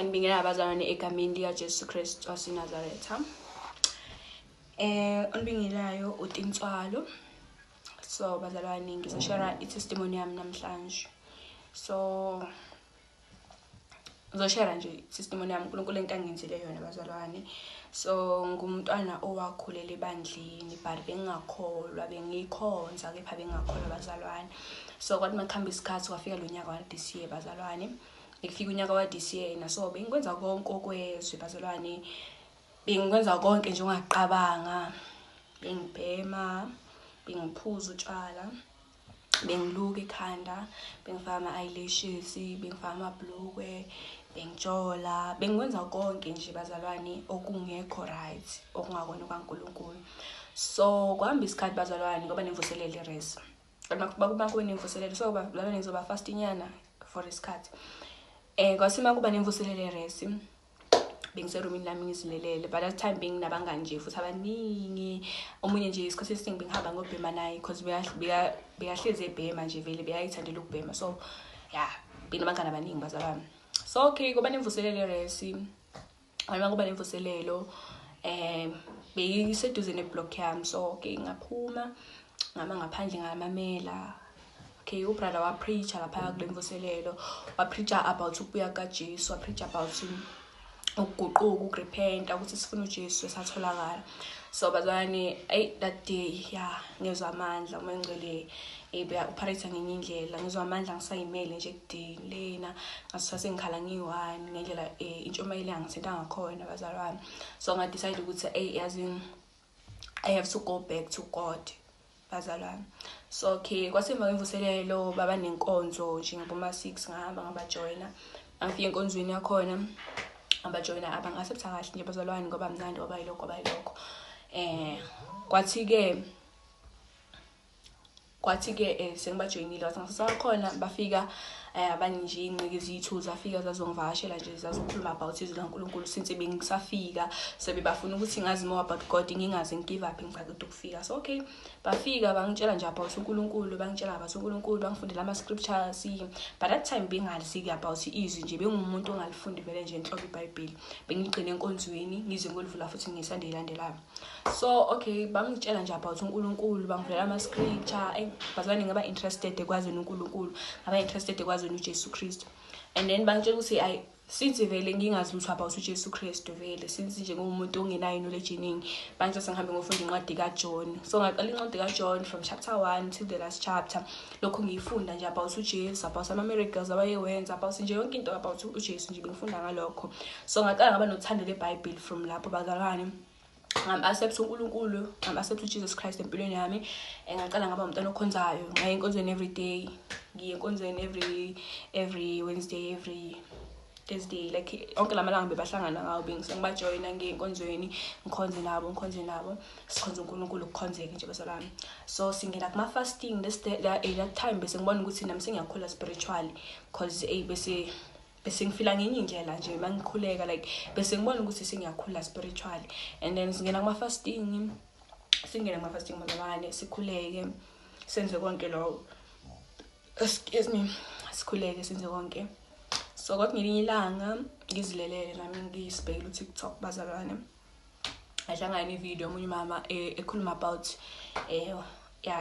Nibingelela abazalwane egameni likaJesu Kristu waseNazaretha. Onibingelayo uTintswalo. So bazalwane ngizoshare i-testimony yami namhlanje. So ngizoshare nje i-testimony yami uNkulunkulu engangenzile yona bazalwane. So ngumntwana owakhulela ebandleni but bengakholwa bengikhonza kepha bengakholwa bazalwane. So kwathi makuhamba isikhathi kwafika lo nyaka wa this year bazalwane. Ngifika unyaka wa this year naso bengikwenza konke okwezwe bazalwane. Bengikwenza konke nje ungaqabanga. Bengibhema, bengiphuza utshwala, bengiluka ekhanda, bengifaka ama-eyelashes, bengifaka amabhlukwe, bengitshola, bengikwenza konke nje bazalwane okungekho right, okungakona kwaNkulunkulu. So kwahamba isikhathi bazalwane ngoba nemvuselelo iRes. Bakuma kube nemvuselelo so bazalwane ngizoba fastinyana for isikhathi. Kwasima kuba nemvuselelo iRes. Bengiserumini lami ngizilelele but that time benginabangani nje futhi abaningi omunye nje isikhathi esiningi bengihamba ngobhema naye because beyahleze ebhema nje vele beyayithandela ukubhema so yeah benabangani abaningi bazalwane. So okay kuba nemvuselelo iRes uma kuba nemvuselelo beyiseduze neblock yami so okay ngaphuma ngama ngaphandle ngamamela. Okay ubrother wa preacher lapha kule mvuselelo wa preacher about ukubuya kaJesu, wa preacher about ukuguquka ukurepenta ukuthi sifuna uJesu esatholakala. So bazalwane that day yeah ngizwa amandla uma ngicele uparate ngenye indlela ngizwa amandla ngisayimele nje kudini lena ngasase ngikhala ngi1 ngendlela intshumayelo yangisenta ngakhona bazalwane. So nga decide ukuthi yazi I have to go back to God bazalwane. So okay kwasemva kwemvuselelo baba nenkonzo nje ngaboma 6 ngahamba ngabajoina ngafika enkonzweni yakhona abajoina abangasebenzisa kahle nje bazalwane ngoba mnandi ngoba yilokho kwathi ke sengibajoinile wasangisakhona bafika abaninje incike izithu zafika zazongivashela nje zazokhuluma about izwi laNkulunkulu since bengisafika sebebafuna ukuthi ngazi more about God ngingaze ngigive up ngicela ukufika. So okay bafika bangitshela nje about uNkulunkulu bangitshela about uNkulunkulu bangifundela ama scriptures but that time bengalisi about izwi nje bengumuntu ongalifundi vele nje enhloko iBhayibheli bengigcine enkonzweni ngize ngolivula futhi ngisandelandelayo. So okay bangitshela nje about uNkulunkulu bangivela ama scripture bazalwane ngaba interested ekwazi uNkulunkulu ngaba interested ekwazi uJesu Kristu and then bangitshela ukuthi since vele ngingazi lutho about uJesu Kristu vele since nje ngumuntu ongenayo knowledge eningi bangitshela sengihambe ngofunda incwadi kaJohn. So ngaqala incwadi kaJohn from chapter 1 till the last chapter lokho ngiyifunda nje about uJesu about ama miracles abayewenza about nje yonke into about uJesu nje bengifunda ngalokho. So ngaqala ngaba nothando leBhayibheli from lapho bazalwane. Accept uNkulunkulu accept uJesus Christ empilweni yami ngaqala ngaba umntwana okhonzayo ngaye enkonzweni every day ngiye enkonzweni every Wednesday every Thursday like onke lamalanga bebahlangana ngawo bengisengibajoina ngiye enkonzweni ngikhonze nabo sikhonza uNkulunkulu ukukhonzeke nje bazalwane. So singena kuma fasting that time bese ngibona ukuthi nami sengiyakhula spiritually because bese ngifila ngenye indlela nje mangikhuleka like bese ngibona ukuthi sengiyakhula spiritually and then singena kuma fasting bazalwane sikhuleke senze konke lo sikhuleke senze konke. So kwathi ngelinye ilanga ngizilelele nami ngisibhekela uTikTok bazalwane ahlangana ivideo omunye mama ekhuluma about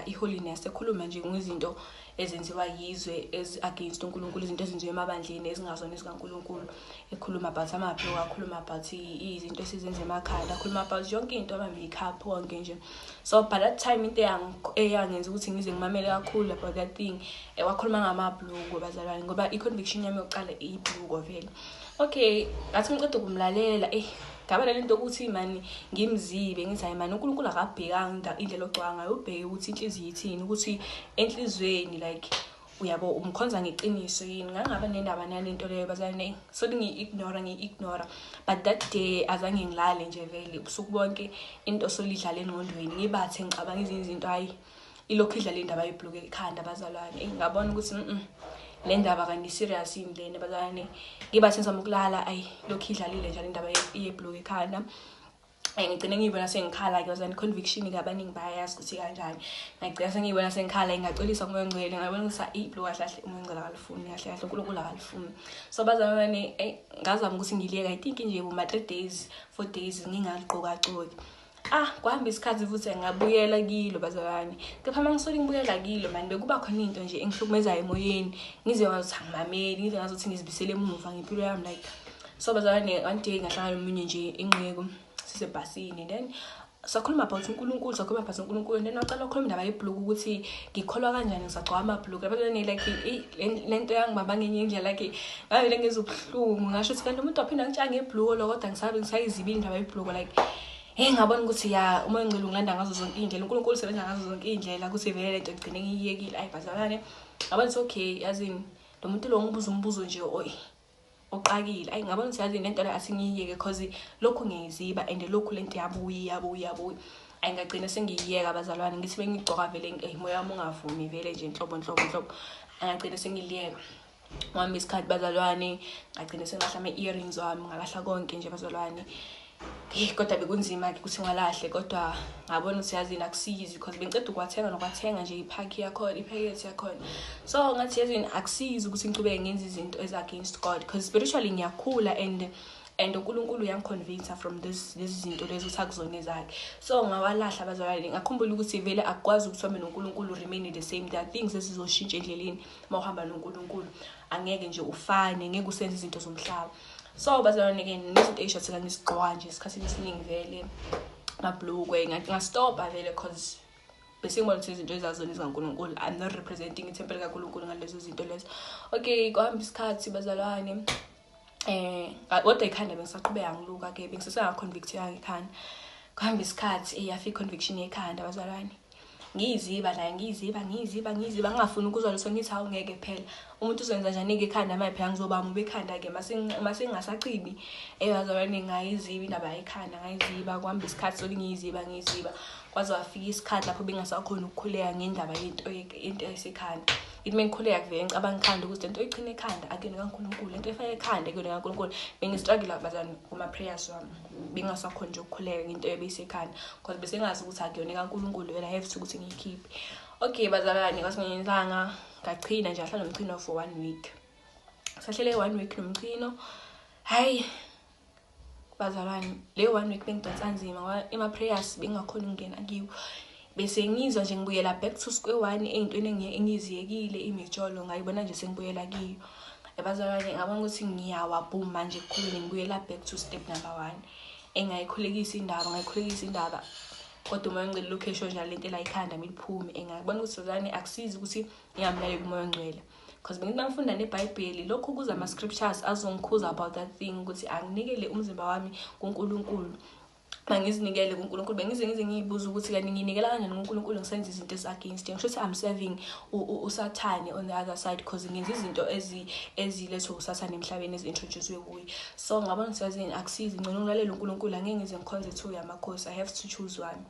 iholiness ekhuluma nje ngezinto ezenziwa yizwe against uNkulunkulu izinto ezenziwa emabandleni ezingazona ezikaNkulunkulu ekhuluma about amabhloko akhuluma about izinto esizenza emakhaya akhuluma about yonke into ama-makeup wonke nje. So by that time into eyangenza ukuthi ngize ngimamele kakhulu about that thing wakhuluma ngamabhloko bazalwane ngoba i-conviction yami yokuqala ibhloko vele. Okay ngathi ngicede ukumlalela ngaba lento ukuthi mani ngimzibe ngithi hayi mani uNkulunkulu akabhekanga indlela ocwanga ubheke ukuthi inhliziyo ithini ukuthi enhlizweni like uyabo umkhonza ngeqiniso yini ngangaba nendaba nalento leyo bazalwane so ngi-ignore but that day azange ngilale nje vele ubusuku bonke into solidlala engqondweni ngibathe ngicabanga izinto ilokhu idlala indaba yebhloko ekhanda bazalwane ngabona ukuthi le ndaba kanti serious indlela bazalwane ngibathe ngizama ukulala lokhu idlalile njalo indaba yebhloko ekhanda ngigcine ngiyibona sengikhala ke bazalwane conviction ke abaningi bayayazi ukuthi kanjani ngigcina sengiyibona sengikhala ngingacolisa umoya ongcwele ngabona ukuthi iblo kahle kahle umoya ongcwele akalifuni kahle kahle uNkulunkulu akalifuni so bazalwane ngazama ukuthi ngiliyeka I think nje uma 3 days 4 days ngingaliqoka coki kwahamba isikhathi futhi ngabuyela kilo bazalwane kepha mangisole ngibuyela kilo manje bekuba khona into nje engihlukumezayo emoyeni ngize ngathi angimameli ngize ngathi ngizibisele emuva ngempilo yami like so bazalwane kanti ngahlangana nomunye nje enqeko sisebhasini then sakhuluma about uNkulunkulu sakhuluma about uNkulunkulu then wacela ukukhuluma indaba yebhloko ukuthi ngikholwa kanjani ngisagcoka amabhloko abazalwane like lento yangibamba ngenye indlela like ngavele ngezobuhlungu ngasho ukuthi kanti umuntu waphinda ngitshaya ngebhloko lo kodwa ngisayizibile indaba yebhloko like ngabona ukuthi ya umoya ongcwele ungilanda ngazo zonke indlela uNkulunkulu usebenza ngazo zonke indlela ukuthi vele lento ngigcine ngiyiyekile bazalwane ngabona ukuthi okay yazini lo muntu lo ngibuza umbuzo nje oqakile ngabona ukuthi yazini lento la asingiyeke because lokhu ngiyiziba and lokhu lento yabuya ngagcina sengiyiyeka bazalwane ngithi bengigcoka vele moya wami ungavumi vele nje inhlobo ngagcina sengiliyeka ngihamba isikhathi bazalwane ngagcina sengilahla ama-earrings wami ngalahla konke nje bazalwane kodwa bekunzima ke ukuthi ngalahle kodwa ngabona ukuthi yazini akusizi because bengicela ukwathenga nje iphaki ipacket yakhona so ngathi yazini akusizi ukuthi ngicubeke ngenza izinto against God because spiritually ngiyakhula and uNkulunkulu uyangiconvince from lezi zinto lezi ukuthi akuzona zakhe so ngawalahla bazalwane ngakhumbula ukuthi vele akwazi ukuthi wami noNkulunkulu remain the same there are things ezizoshintsha endleleni mawuhamba noNkulunkulu angeke nje ufane ngeke usenze izinto zomhlaba so bazalwane ke nezinto ey'shatheka ngisigqoka nje isikhathini esiningi vele mabhlukwe ngastopa vele because bese ngibona ukuthi izinto ezazona zikaNkulunkulu I'm not representing ithempeli kaNkulunkulu ngalezo zinto lezo okay kwahamba isikhathi bazalwane kodwa ikhanda bengisaqhubeka ngiluka ke bengisesengaconvict ekhanda kwahamba isikhathi yafika conviction ekhanda bazalwane ngiyiziba la ngiyiziba ngingafuni ukuzwa lutho ngithi awungeke phela umuntu uzenza njani ekhanda manje phela ngizobamba bekhanda ke mase ngingasacibi bazalwane ngayiziba indaba yekhanda ngayiziba kwahamba isikhathi soli ngiyiziba kwaze wafika isikhathi lapho bengasakhona ukukhuleka ngendaba into esekhanda ithi mengikhuleka vele ngicabanga ikhanda ukuthi lento ichine ekhanda akuyona kaNkulunkulu lento efaka ekhanda akuyona kaNkulunkulu bengistruggle bazalwane kuma prayers wami bengasakhona nje ukukhuleka ngento ebeyisekhanda because bese ngazi ukuthi akuyona kaNkulunkulu vele I have to ukuthi ngiyikhiphe okay bazalwane kwasingenyanga ngachina nje ahlala nomchino for 1 week sahlele 1 week nomchino hayi bazalwane le 1 week bengidonsa nzima ngoba ema prayers bengakhona ukungena kiwo bese ngizwa nje ngibuyela back to square one eyintweni engiziyekile imijolo ngayibona nje sengibuyela kiyo bazalwane ngabona ukuthi ngiyawa boom manje kukhulule ngibuyela back to step number 1 engayikhulekisa indaba kodwa umoya ongcwele location njalo lento la ikhanda miliphume engabona ukuthi bazalwane akusizi ukuthi ngingamlaleli umoya ongcwele because bengifunda neBhayibheli lokho kuza ama scriptures azongikhuza about that thing ukuthi anginikele umzimba wami kuNkulunkulu mangizinikele kuNkulunkulu bengize ngiyibuza ukuthi kanti nginikela kanjani kuNkulunkulu ngisenza izinto against ngisho ukuthi I'm serving uSathane on the other side because ngenza izinto ezilethwa uSathane emhlabeni ezintroduce kuye so ngabona ukuthi yazini akusizi ngcono ngilalela uNkulunkulu angeke ngize ngikhonze two yamakhosi I have to choose one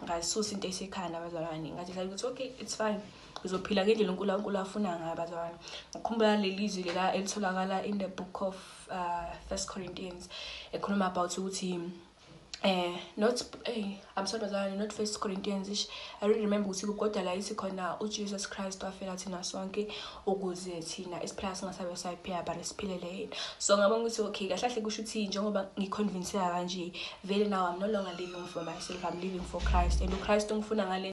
ngasusa into esekhanda bazalwane ngathi ukuthi okay it's fine uzophila ngendlela uNkulunkulu afuna ngayo bazalwane ngikhumbula lelizwi lela elitholakala in the book of 1 Corinthians ekhuluma about ukuthi not I'm sorry bazalwane not 1 Corinthians I really remember ukuthi kodwa la isikhona uJesus Christ wafela thina sonke ukuze thina isiphila singasabe sayiphila but siphilele yena so ngabona ukuthi okay kahle kahle kusho ukuthi njengoba ngiconvinceka kanje vele now I'm no longer living for myself I'm living for Christ and uChrist ungifuna ngale